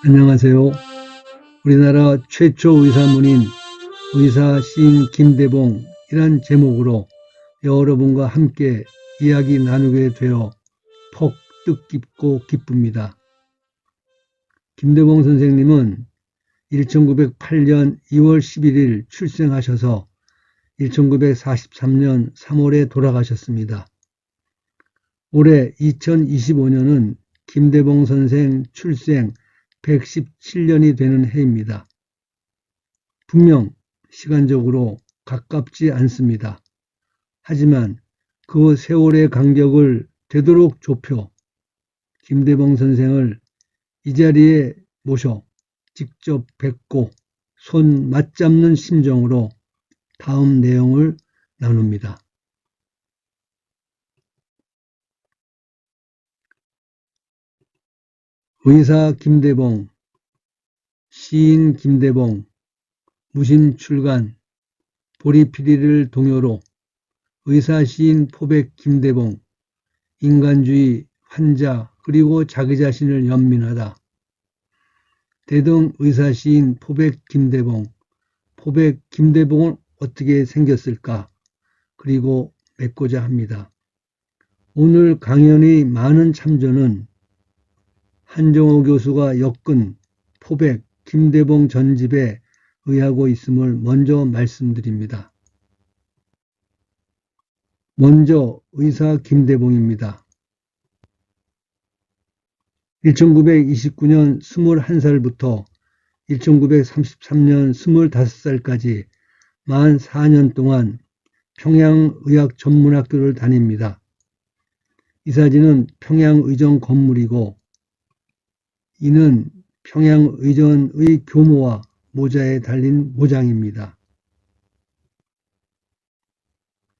안녕하세요. 우리나라 최초 의사문인 의사 시인 김대봉이란 제목으로 여러분과 함께 이야기 나누게 되어 퍽 뜻깊고 기쁩니다. 김대봉 선생님은 1908년 2월 11일 출생하셔서 1943년 3월에 돌아가셨습니다. 올해 2025년은 김대봉 선생 출생 117년이 되는 해입니다. 분명 시간적으로 가깝지 않습니다. 하지만 그 세월의 간격을 되도록 좁혀 김대봉 선생을 이 자리에 모셔 직접 뵙고 손 맞잡는 심정으로 다음 내용을 나눕니다. 의사 김대봉, 시인 김대봉, 무심출간, 보리피리를 동요로 의사 시인 포백 김대봉, 인간주의, 환자, 그리고 자기 자신을 연민하다. 대등 의사 시인 포백 김대봉, 포백 김대봉은 어떻게 생겼을까? 그리고 맺고자 합니다. 오늘 강연의 많은 참조는 한정호 교수가 엮은 포백 김대봉 전집에 의하고 있음을 먼저 말씀드립니다. 먼저 의사 김대봉입니다. 1929년 21살부터 1933년 25살까지 만 4년 동안 평양의학전문학교를 다닙니다. 이 사진은 평양의정 건물이고 이는 평양의전의 교모와 모자에 달린 모장입니다.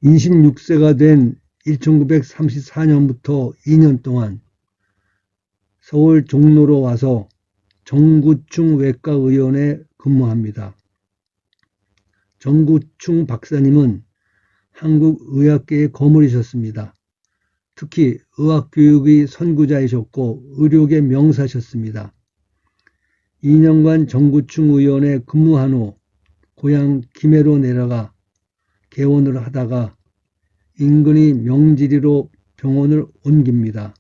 26세가 된 1934년부터 2년 동안 서울 종로로 와서 정구충 외과의원에 근무합니다. 정구충 박사님은 한국의학계의 거물이셨습니다. 특히 의학교육의 선구자이셨고 의료계 명사셨습니다. 2년간 정구충 의원에 근무한 후 고향 김해로 내려가 개원을 하다가 인근의 명지리로 병원을 옮깁니다.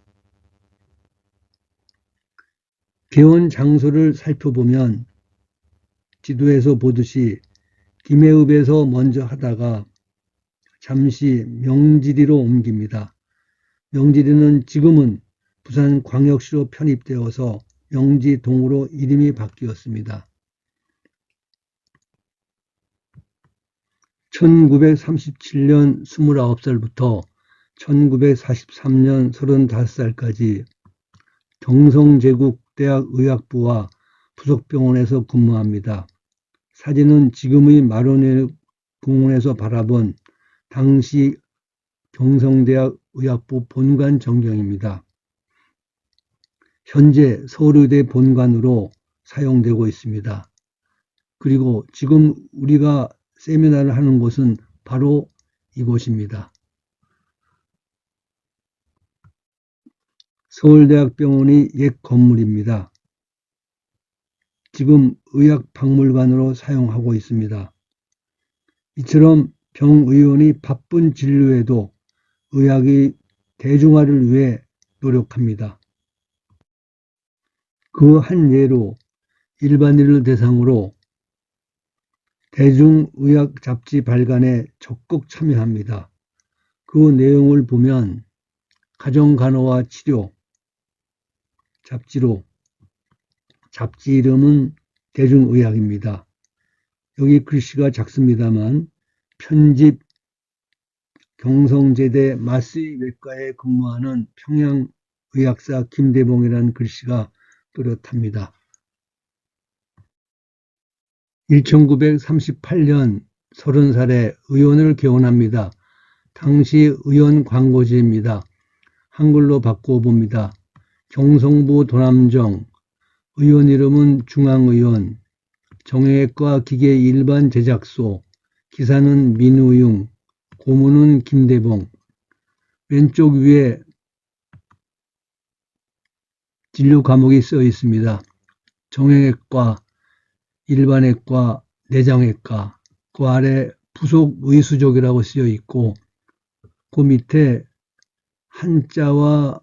개원 장소를 살펴보면 지도에서 보듯이 김해읍에서 먼저 하다가 잠시 명지리로 옮깁니다. 명지리는 지금은 부산광역시로 편입되어서 명지동으로 이름이 바뀌었습니다. 1937년 29살부터 1943년 35살까지 경성제국대학의학부와 부속병원에서 근무합니다. 사진은 지금의 마로니에공원에서 바라본 당시 경성대학의학부 본관 전경입니다. 현재 서울의대 본관으로 사용되고 있습니다. 그리고 지금 우리가 세미나를 하는 곳은 바로 이곳입니다. 서울대학병원의 옛 건물입니다. 지금 의학박물관으로 사용하고 있습니다. 이처럼 병의원이 바쁜 진료에도 의학의 대중화를 위해 노력합니다. 그 한 예로 일반인을 대상으로 대중의학 잡지 발간에 적극 참여합니다. 그 내용을 보면 가정간호와 치료 잡지로 잡지 이름은 대중의학입니다. 여기 글씨가 작습니다만 편집 경성제대麻酔외과에 근무하는 평양의학사 김대봉이라는 글씨가 뚜렷합니다. 1938년 30살에 의원을 개원합니다. 당시 의원 광고지입니다. 한글로 바꿔봅니다. 경성부 도남정, 의원 이름은 중앙의원, 정형외과 기계 일반 제작소, 기사는 민우융, 고문은 김대봉. 왼쪽 위에 진료 과목이 써 있습니다. 정형외과, 일반외과, 내장외과, 그 아래 부속 의수족이라고 쓰여 있고 그 밑에 한자와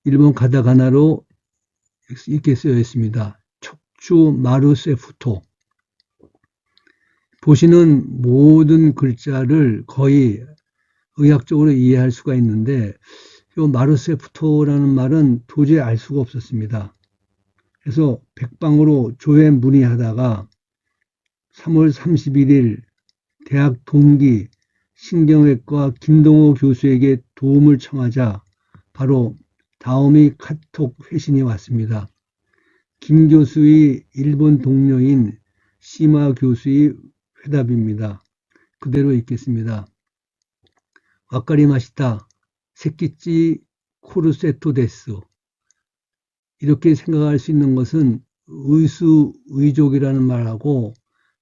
일본 가다가나로 이렇게 쓰여 있습니다. 척추 마루세프토. 보시는 모든 글자를 거의 의학적으로 이해할 수가 있는데 이 마루세프토라는 말은 도저히 알 수가 없었습니다. 그래서 백방으로 조회 문의하다가 3월 31일 대학 동기 신경외과 김동호 교수에게 도움을 청하자 바로 다음이 카톡 회신이 왔습니다. 김 교수의 일본 동료인 시마 교수의 회답입니다. 그대로 읽겠습니다. 와카리마시타 세키치 코르세토 데스. 이렇게 생각할 수 있는 것은 의수의족이라는 말하고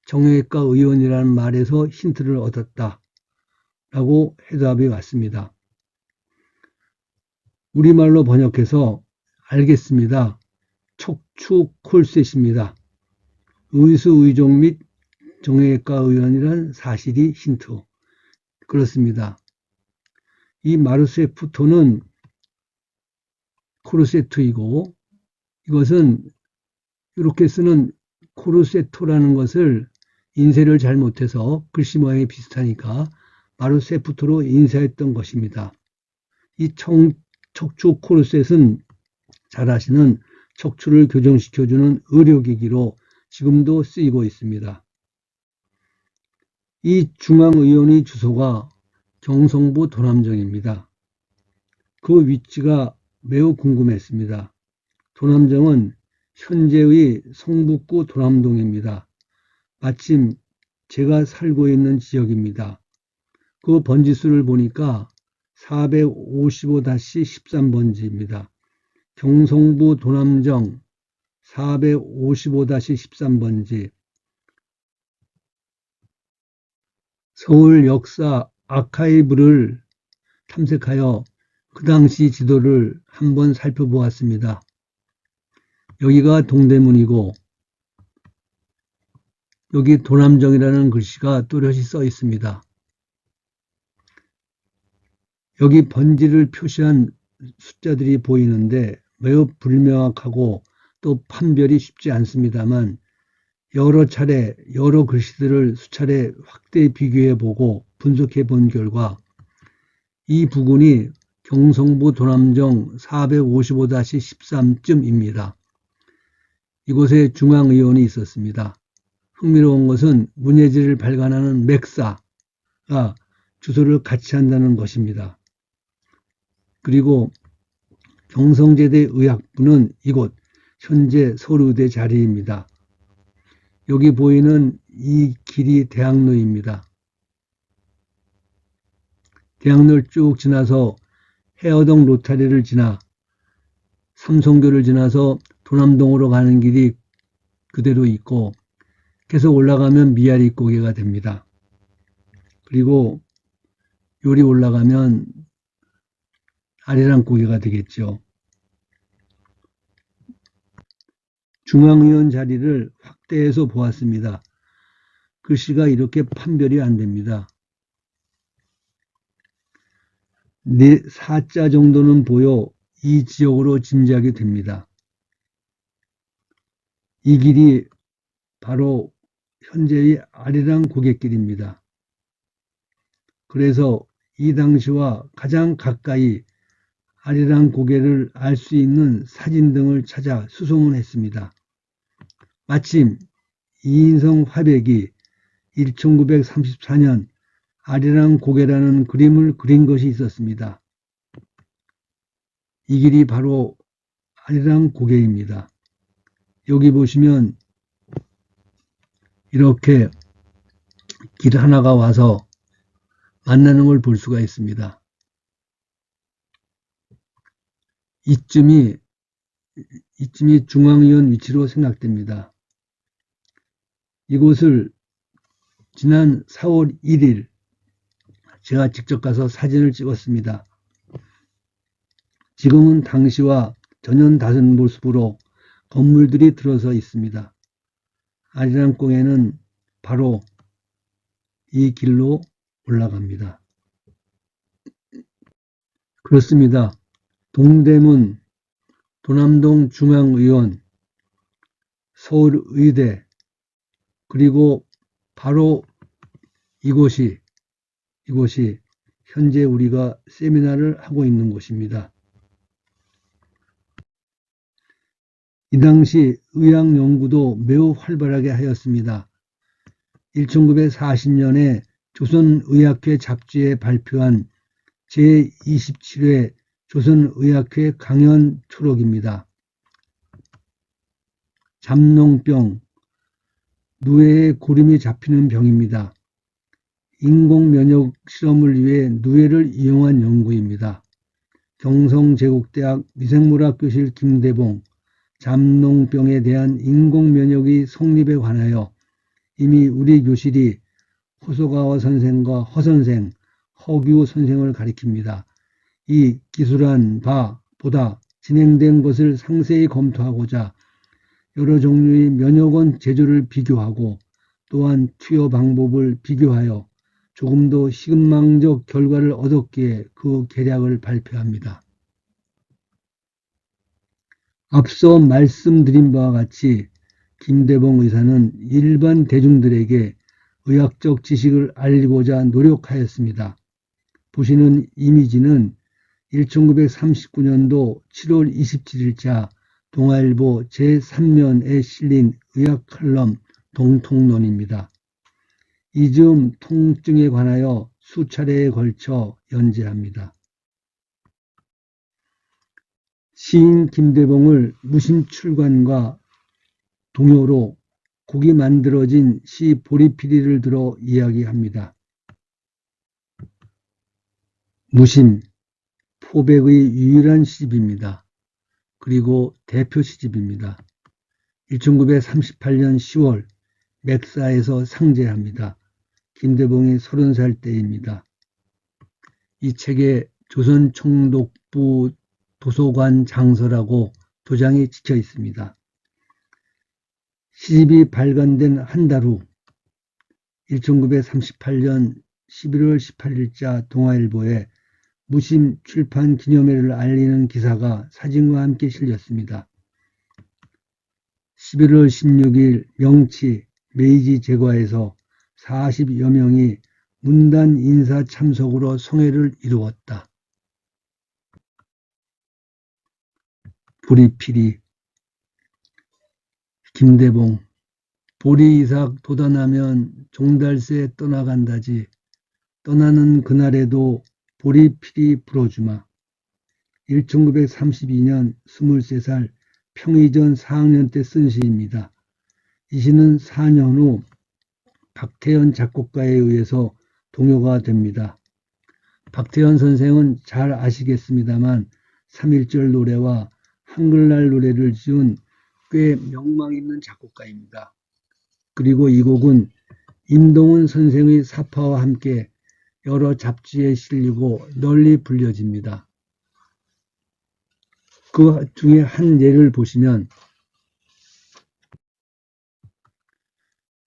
정형외과 의원이라는 말에서 힌트를 얻었다 라고 해답이 왔습니다. 우리말로 번역해서 알겠습니다. 척추 콜셋입니다. 의수의족 및 정형외과 의원이라는 사실이 힌트. 그렇습니다. 이 마르세프토는 코르세트이고 이것은 이렇게 쓰는 코르세토라는 것을 인쇄를 잘못해서 글씨 모양이 비슷하니까 마르세프토로 인쇄했던 것입니다. 이 척추 코르셋은 잘 아시는 척추를 교정시켜주는 의료기기로 지금도 쓰이고 있습니다. 이 중앙의원의 주소가 경성부 도남정입니다. 그 위치가 매우 궁금했습니다. 도남정은 현재의 성북구 도남동입니다. 마침 제가 살고 있는 지역입니다. 그 번지수를 보니까 455-13번지입니다. 경성부 도남정 455-13번지. 서울 역사 아카이브를 탐색하여 그 당시 지도를 한번 살펴보았습니다. 여기가 동대문이고 여기 도남정이라는 글씨가 또렷이 써 있습니다. 여기 번지를 표시한 숫자들이 보이는데 매우 불명확하고 또 판별이 쉽지 않습니다만 여러 차례 여러 글씨들을 수차례 확대 비교해 보고 분석해 본 결과 이 부근이 경성부 도남정 455-13쯤입니다. 이곳에 중앙의원이 있었습니다. 흥미로운 것은 문예지를 발간하는 맥사가 주소를 같이 한다는 것입니다. 그리고 경성제대 의학부는 이곳 현재 서울의대 자리입니다. 여기 보이는 이 길이 대학로입니다. 대학로를 쭉 지나서 해어동 로타리를 지나 삼성교를 지나서 도남동으로 가는 길이 그대로 있고 계속 올라가면 미아리 고개가 됩니다. 그리고 요리 올라가면 아리랑 고개가 되겠죠. 중앙의원 자리를 확대해서 보았습니다. 글씨가 이렇게 판별이 안 됩니다. 4자 정도는 보여 이 지역으로 짐작이 됩니다. 이 길이 바로 현재의 아리랑 고갯길입니다. 그래서 이 당시와 가장 가까이 아리랑 고개를 알 수 있는 사진 등을 찾아 수소문했습니다. 마침 이인성 화백이 1934년 아리랑 고개라는 그림을 그린 것이 있었습니다. 이 길이 바로 아리랑 고개입니다. 여기 보시면 이렇게 길 하나가 와서 만나는 걸 볼 수가 있습니다. 이쯤이 중앙의원 위치로 생각됩니다. 이곳을 지난 4월 1일 제가 직접 가서 사진을 찍었습니다. 지금은 당시와 전혀 다른 모습으로 건물들이 들어서 있습니다. 아리랑공에는 바로 이 길로 올라갑니다. 그렇습니다. 동대문, 도남동 중앙의원, 서울의대, 그리고 바로 이곳이 현재 우리가 세미나를 하고 있는 곳입니다. 이 당시 의학연구도 매우 활발하게 하였습니다. 1940년에 조선의학회 잡지에 발표한 제27회 조선의학회 강연 초록입니다. 잠농병, 누에의 고름이 잡히는 병입니다. 인공면역 실험을 위해 누에를 이용한 연구입니다. 경성제국대학 미생물학 교실 김대봉, 잠농병에 대한 인공면역의 성립에 관하여 이미 우리 교실이 호소가와 선생과 허선생, 허규 선생을 가리킵니다. 이 기술한 바보다 진행된 것을 상세히 검토하고자 여러 종류의 면역원 제조를 비교하고 또한 투여 방법을 비교하여 조금 더 시급망적 결과를 얻었기에 그 계략을 발표합니다. 앞서 말씀드린 바와 같이 김대봉 의사는 일반 대중들에게 의학적 지식을 알리고자 노력하였습니다. 보시는 이미지는 1939년도 7월 27일자 동아일보 제3면에 실린 의학 칼럼 동통론입니다. 이즈음 통증에 관하여 수차례에 걸쳐 연재합니다. 시인 김대봉을 무심출관과 동요로 곡이 만들어진 시 보리피리를 들어 이야기합니다. 무심, 포백의 유일한 시집입니다. 그리고 대표 시집입니다. 1938년 10월 맥사에서 상제합니다. 김대봉이 30살 때입니다. 이 책에 조선총독부 도서관 장서라고 도장이 찍혀 있습니다. 시집이 발간된 한 달 후 1938년 11월 18일자 동아일보에 무심 출판 기념회를 알리는 기사가 사진과 함께 실렸습니다. 11월 16일 명치 메이지 제과에서 40여 명이 문단 인사 참석으로 성회를 이루었다. 보리피리 김대봉 보리이삭 돋아나면 종달새 떠나간다지 떠나는 그날에도 보리피리 불어주마. 1932년 23살 평의전 4학년 때 쓴 시입니다. 이 시는 4년 후 박태현 작곡가에 의해서 동요가 됩니다. 박태현 선생은 잘 아시겠습니다만 3.1절 노래와 한글날 노래를 지은 꽤 명망 있는 작곡가입니다. 그리고 이 곡은 임동훈 선생의 사파와 함께 여러 잡지에 실리고 널리 불려집니다. 그 중에 한 예를 보시면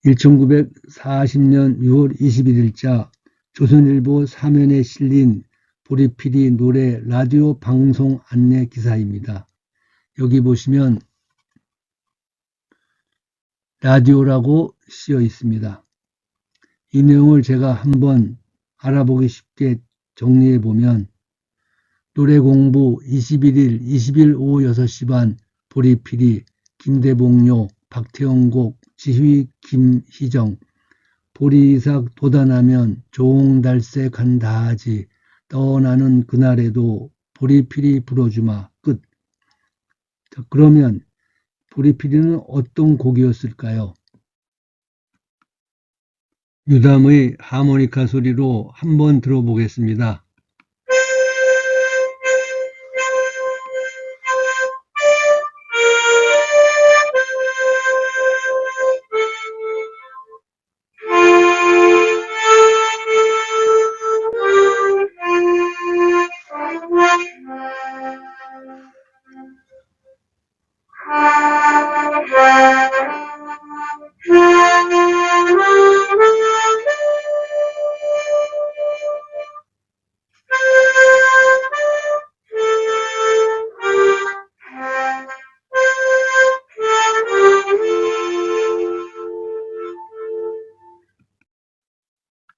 1940년 6월 21일자 조선일보 사면에 실린 보리피리 노래 라디오 방송 안내 기사입니다. 여기 보시면 라디오라고 쓰여 있습니다. 이 내용을 제가 한번 알아보기 쉽게 정리해 보면 노래 공부 21일, 20일 오후 6시 반 보리피리 김대봉요 박태영곡 지휘 김희정 보리이삭 돋아나면 종달새 간다하지 떠나는 그날에도 보리피리 불어주마 끝. 자, 그러면 보리피리는 어떤 곡이었을까요? 유담의 하모니카 소리로 한번 들어보겠습니다.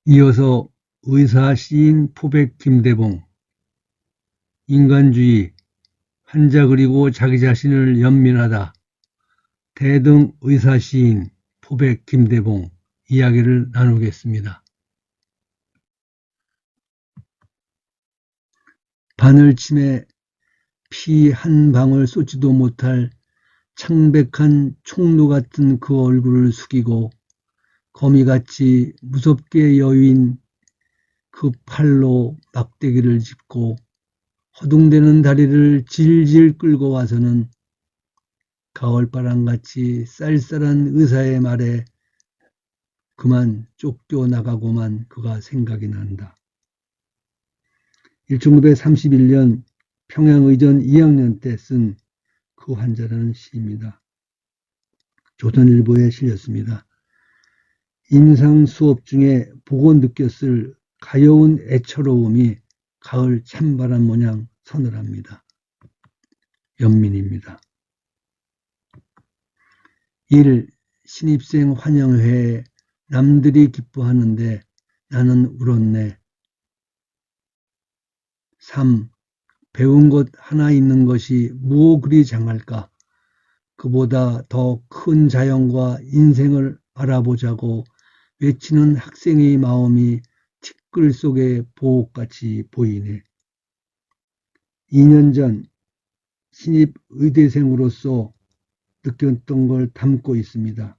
이어서 의사 시인 포백 김대봉, 인간주의, 환자 그리고 자기 자신을 연민하다, 대등 의사 시인 포백 김대봉 이야기를 나누겠습니다. 바늘침에 피 한 방울 쏟지도 못할 창백한 총루 같은 그 얼굴을 숙이고 거미같이 무섭게 여윈 그 팔로 막대기를 짚고 허둥대는 다리를 질질 끌고 와서는 가을바람같이 쌀쌀한 의사의 말에 그만 쫓겨나가고만 그가 생각이 난다. 1931년 평양의전 2학년 때 쓴 그 환자라는 시입니다. 조선일보에 실렸습니다. 인상 수업 중에 보고 느꼈을 가여운 애처로움이 가을 찬바람 모양 서늘합니다. 연민입니다. 1. 신입생 환영회에 남들이 기뻐하는데 나는 울었네. 3. 배운 것 하나 있는 것이 무엇 그리 장할까? 그보다 더 큰 자연과 인생을 알아보자고 외치는 학생의 마음이 티끌 속의 보옥같이 보이네. 2년 전 신입 의대생으로서 느꼈던 걸 담고 있습니다.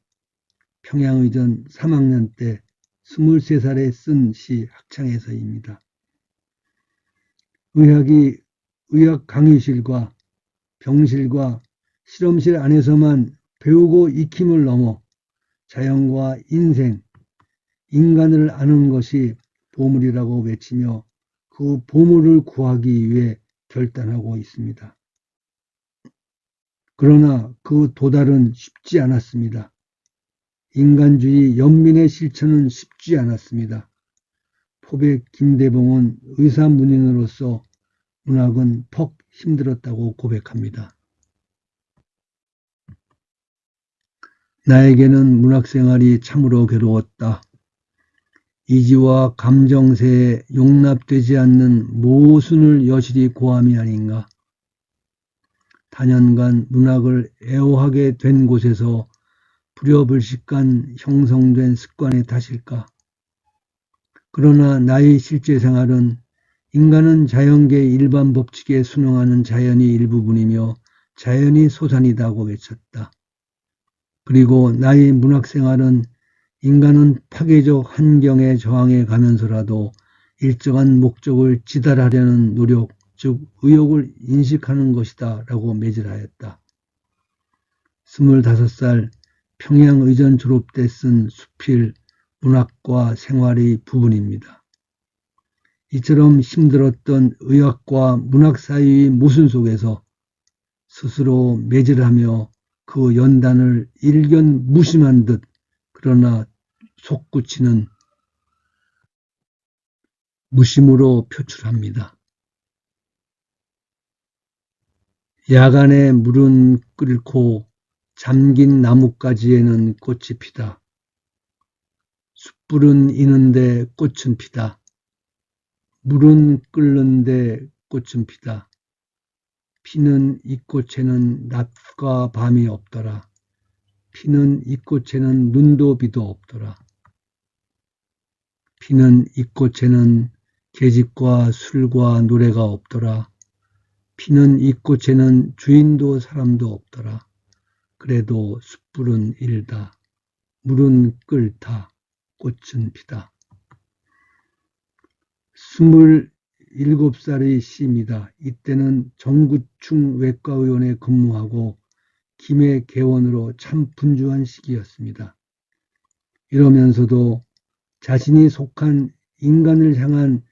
평양의전 3학년 때 23살에 쓴 시 학창에서입니다. 의학이 의학 강의실과 병실과 실험실 안에서만 배우고 익힘을 넘어 자연과 인생, 인간을 아는 것이 보물이라고 외치며 그 보물을 구하기 위해 결단하고 있습니다. 그러나 그 도달은 쉽지 않았습니다. 인간주의 연민의 실천은 쉽지 않았습니다. 포백 김대봉은 의사문인으로서 문학은 퍽 힘들었다고 고백합니다. 나에게는 문학생활이 참으로 괴로웠다. 이지와 감정세에 용납되지 않는 모순을 여실히 고함이 아닌가. 다년간 문학을 애호하게 된 곳에서 불효불식간 형성된 습관의 탓일까. 그러나 나의 실제 생활은 인간은 자연계 일반 법칙에 순응하는 자연이 일부분이며 자연이 소산이다고 외쳤다. 그리고 나의 문학생활은 인간은 파괴적 환경에 저항해 가면서라도 일정한 목적을 지달하려는 노력, 즉 의욕을 인식하는 것이다 라고 매질하였다. 25살 평양의전 졸업 때 쓴 수필 문학과 생활의 부분입니다. 이처럼 힘들었던 의학과 문학 사이의 모순 속에서 스스로 매질하며 그 연단을 일견 무심한 듯 그러나 솟구치는 무심으로 표출합니다. 야간에 물은 끓고 잠긴 나뭇가지에는 꽃이 피다. 숯불은 이는데 꽃은 피다. 물은 끓는데 꽃은 피다. 피는 이 꽃에는 낮과 밤이 없더라. 피는 이 꽃에는 눈도 비도 없더라. 피는 이 꽃에는 계집과 술과 노래가 없더라. 피는 이 꽃에는 주인도 사람도 없더라. 그래도 숯불은 일다. 물은 끓다. 꽃은 피다. 27살의 시입니다. 이때는 정구충 외과의원에 근무하고 김해 개원으로 참 분주한 시기였습니다. 이러면서도 자신이 속한 인간을 향한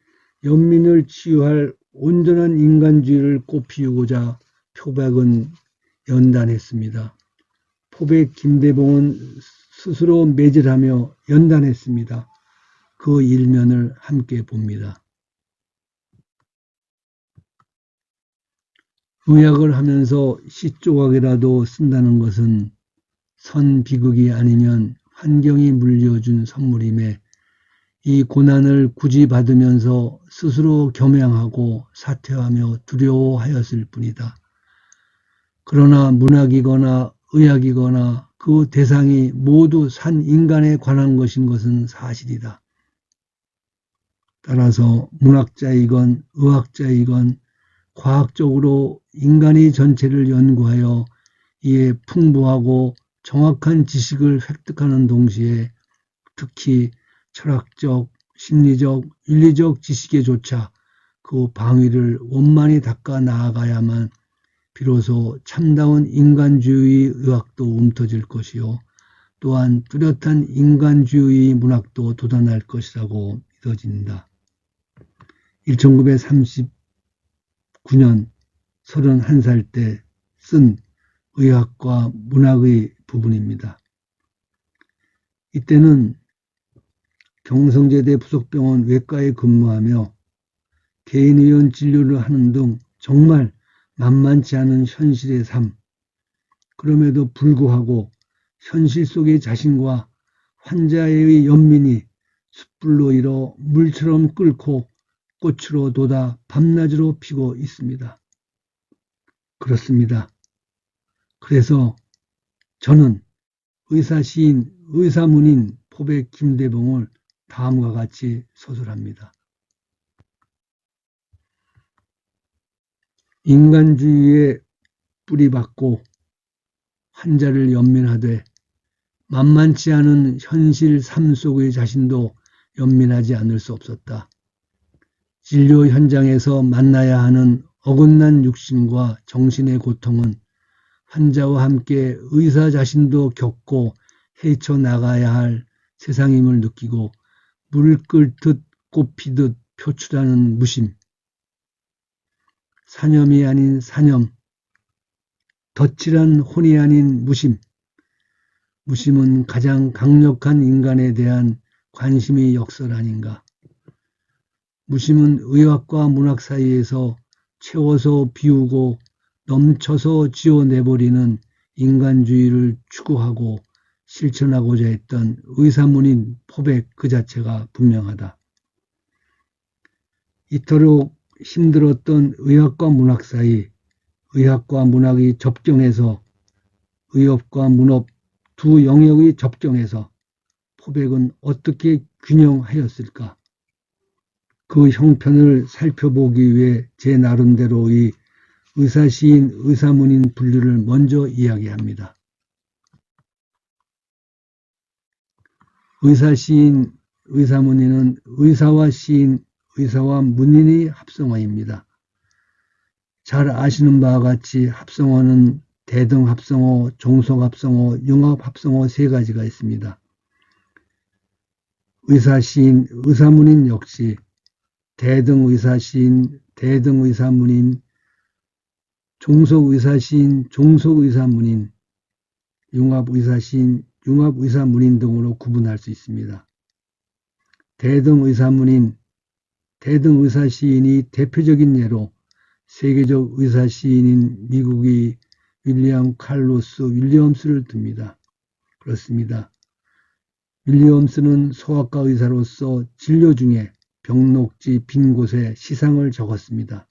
연민을 치유할 온전한 인간주의를 꽃피우고자 표백은 연단했습니다. 포백 김대봉은 스스로 매질하며 연단했습니다. 그 일면을 함께 봅니다. 의학을 하면서 시 조각이라도 쓴다는 것은 선 비극이 아니면 환경이 물려준 선물임에 이 고난을 굳이 받으면서 스스로 겸양하고 사퇴하며 두려워하였을 뿐이다. 그러나 문학이거나 의학이거나 그 대상이 모두 산 인간에 관한 것인 것은 사실이다. 따라서 문학자이건 의학자이건 과학적으로 인간의 전체를 연구하여 이에 풍부하고 정확한 지식을 획득하는 동시에 특히 철학적, 심리적, 윤리적 지식에조차 그 방위를 원만히 닦아 나아가야만 비로소 참다운 인간주의 의학도 움터질 것이요 또한 뚜렷한 인간주의 문학도 돋아날 것이라고 믿어진다. 1939년 31살 때 쓴 의학과 문학의 부분입니다. 이때는 경성제대 부속병원 외과에 근무하며 개인의원 진료를 하는 등 정말 만만치 않은 현실의 삶, 그럼에도 불구하고 현실 속의 자신과 환자의 연민이 숯불로 일어 물처럼 끓고 꽃으로 돋아 밤낮으로 피고 있습니다. 그렇습니다. 그래서 저는 의사시인, 의사문인 포백 김대봉을 다음과 같이 서술합니다. 인간주의에 뿌리박고 환자를 연민하되 만만치 않은 현실 삶 속의 자신도 연민하지 않을 수 없었다. 진료 현장에서 만나야 하는 어긋난 육신과 정신의 고통은 환자와 함께 의사 자신도 겪고 헤쳐나가야 할 세상임을 느끼고 물 끓듯 꽃피듯 표출하는 무심, 사념이 아닌 사념, 덧칠한 혼이 아닌 무심, 무심은 가장 강력한 인간에 대한 관심의 역설 아닌가. 무심은 의학과 문학 사이에서 채워서 비우고 넘쳐서 지어내버리는 인간주의를 추구하고 실천하고자 했던 의사문인 포백 그 자체가 분명하다. 이토록 힘들었던 의학과 문학 사이, 의학과 문학의 접경에서 의업과 문업 두 영역의 접경에서 포백은 어떻게 균형하였을까? 그 형편을 살펴보기 위해 제 나름대로의 의사시인, 의사문인 분류를 먼저 이야기합니다. 의사시인, 의사문인은 의사와 시인, 의사와 문인의 합성어입니다. 잘 아시는 바와 같이 합성어는 대등합성어, 종속합성어, 융합합성어 세 가지가 있습니다. 의사시인, 의사문인 역시 대등의사시인, 대등의사문인, 종속의사시인, 종속의사문인, 융합의사시인, 융합의사문인 등으로 구분할 수 있습니다. 대등의사문인, 대등의사시인이 대표적인 예로 세계적 의사시인인 미국의 윌리엄 칼로스 윌리엄스를 듭니다. 그렇습니다. 윌리엄스는 소아과 의사로서 진료 중에 병녹지 빈 곳에 시상을 적었습니다.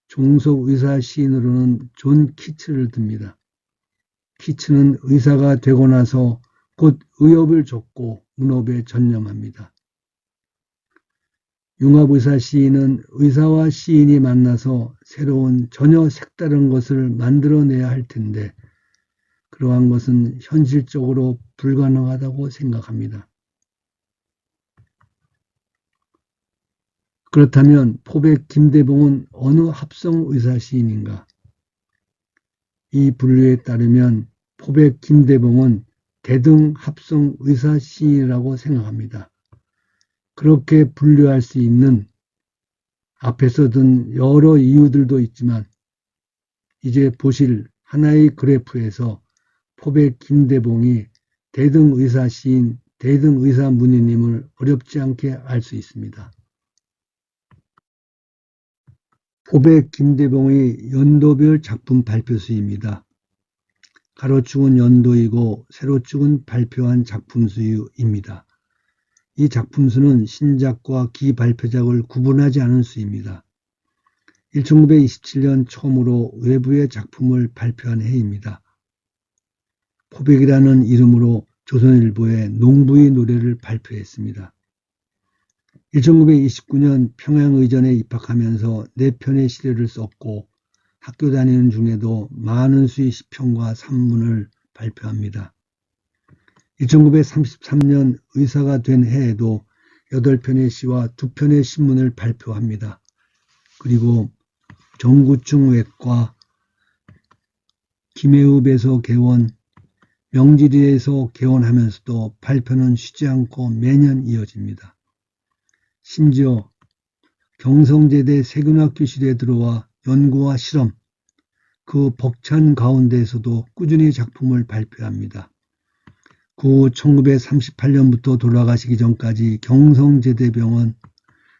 종속의사 시인으로는 존 키츠를 듭니다. 키츠는 의사가 되고 나서 곧 의업을 접고 문업에 전념합니다. 융합의사 시인은 의사와 시인이 만나서 새로운 전혀 색다른 것을 만들어내야 할 텐데 그러한 것은 현실적으로 불가능하다고 생각합니다. 그렇다면 포백 김대봉은 어느 합성의사 시인인가? 이 분류에 따르면 포백 김대봉은 대등합성의사 시인이라고 생각합니다. 그렇게 분류할 수 있는 앞에서 든 여러 이유들도 있지만 이제 보실 하나의 그래프에서 포백 김대봉이 대등의사 시인, 대등의사 문인임을 어렵지 않게 알 수 있습니다. 포백 김대봉의 연도별 작품 발표수입니다. 가로축은 연도이고 세로축은 발표한 작품 수입니다. 이 작품 수는 신작과 기발표작을 구분하지 않은 수입니다. 1927년 처음으로 외부의 작품을 발표한 해입니다. 포백이라는 이름으로 조선일보에 농부의 노래를 발표했습니다. 1929년 평양의전에 입학하면서 4편의 시를 썼고 학교 다니는 중에도 많은 수의 시편과 산문을 발표합니다. 1933년 의사가 된 해에도 8편의 시와 2편의 신문을 발표합니다. 그리고 정구충외과, 김해읍에서 개원, 명지리에서 개원하면서도 발표는 쉬지 않고 매년 이어집니다. 심지어 경성제대 세균학교실에 들어와 연구와 실험, 그 벅찬 가운데에서도 꾸준히 작품을 발표합니다. 그 후 1938년부터 돌아가시기 전까지 경성제대병원,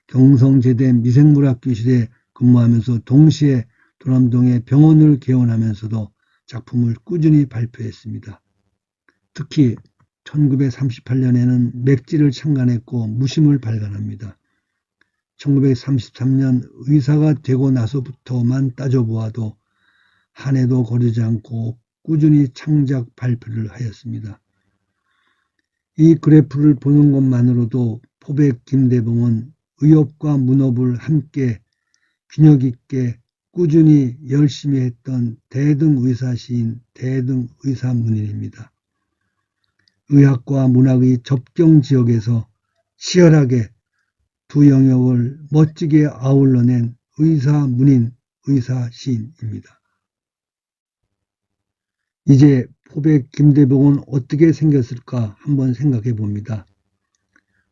경성제대 미생물학교실에 근무하면서 동시에 도남동에 병원을 개원하면서도 작품을 꾸준히 발표했습니다. 특히 1938년에는 맥지를 창간했고 무심을 발간합니다. 1933년 의사가 되고 나서부터만 따져보아도 한 해도 거르지 않고 꾸준히 창작 발표를 하였습니다. 이 그래프를 보는 것만으로도 포백 김대봉은 의업과 문업을 함께 균형 있게 꾸준히 열심히 했던 대등의사시인 대등의사문인입니다. 의학과 문학의 접경 지역에서 치열하게 두 영역을 멋지게 아울러낸 의사문인, 의사시인입니다. 이제 포백 김대봉은 어떻게 생겼을까 한번 생각해 봅니다.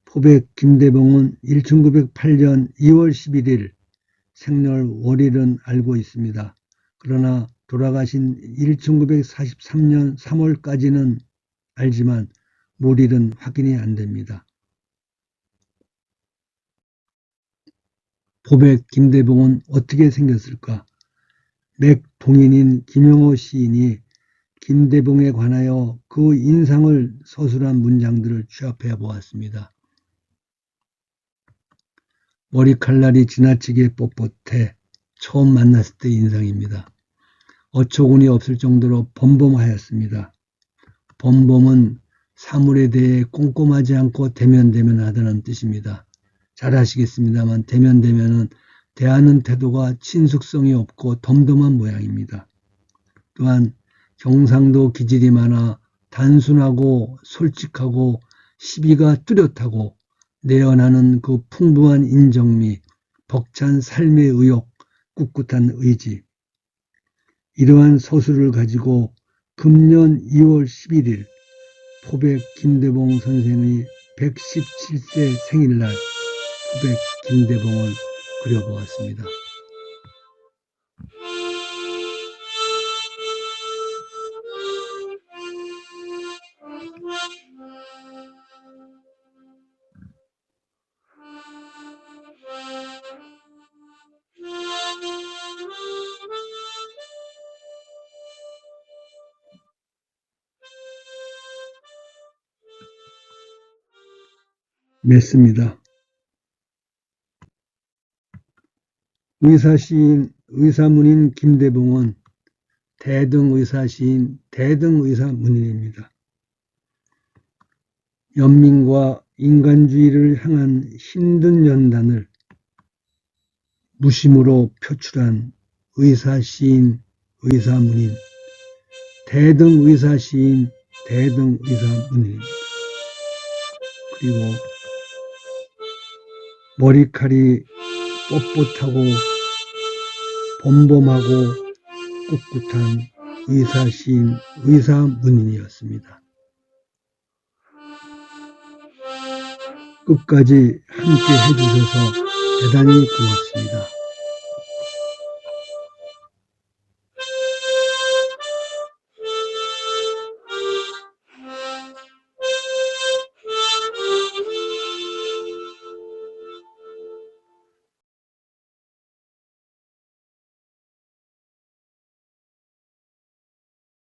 포백 김대봉은 1908년 2월 11일 생년월일은 알고 있습니다. 그러나 돌아가신 1943년 3월까지는 알지만 몰일은 확인이 안 됩니다. 포백 김대봉은 어떻게 생겼을까? 맥동인인 김영호 시인이 김대봉에 관하여 그 인상을 서술한 문장들을 취합해 보았습니다. 머리칼날이 지나치게 뻣뻣해 처음 만났을 때 인상입니다. 어처구니 없을 정도로 범범하였습니다. 범범은 사물에 대해 꼼꼼하지 않고 대면대면하다는 뜻입니다. 잘 아시겠습니다만 대면대면은 대하는 태도가 친숙성이 없고 덤덤한 모양입니다. 또한 경상도 기질이 많아 단순하고 솔직하고 시비가 뚜렷하고 내연하는 그 풍부한 인정미, 벅찬 삶의 의욕, 꿋꿋한 의지. 이러한 서술을 가지고 금년 2월 11일 포백 김대봉 선생의 117세 생일날 포백 김대봉을 그려보았습니다. 맺습니다. 의사시인, 의사문인 김대봉은 대등의사시인, 대등의사문인입니다. 연민과 인간주의를 향한 힘든 연단을 무심으로 표출한 의사시인, 의사문인, 대등의사시인, 대등의사문인입니다. 그리고 머리칼이 뻣뻣하고 범범하고 꿋꿋한 의사시인, 의사문인이었습니다. 끝까지 함께 해주셔서 대단히 고맙습니다.